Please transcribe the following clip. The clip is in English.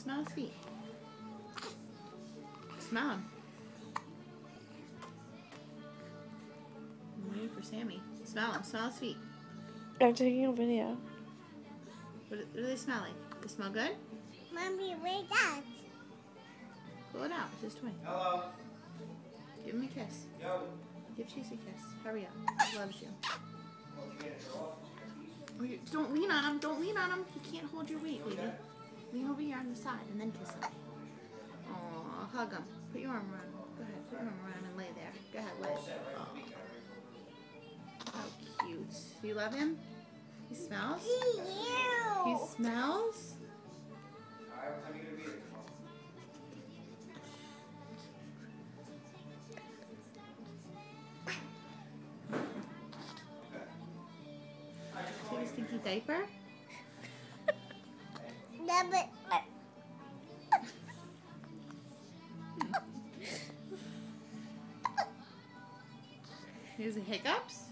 Smell his feet. Smell him. I'm waiting for Sammy. Smell him. Smell his feet. I'm taking a video. What do they smell like? They smell good? Mommy, where's that? Pull it out. It's his toy. Hello. Give him a kiss. Yo. Give Chase a kiss. Hurry up. He loves you. Well, if you get it off, Oh, don't lean on him. Don't lean on him. He can't hold your weight, baby. Lean over here on the side and then kiss him. Aw, hug him. Put your arm around him. Go ahead. Put your arm around him and lay there. Go ahead, lay. Oh. How cute. Do you love him? He smells? He smells? Alright, what time are you gonna be there tomorrow? See his stinky diaper? Here's the hiccups.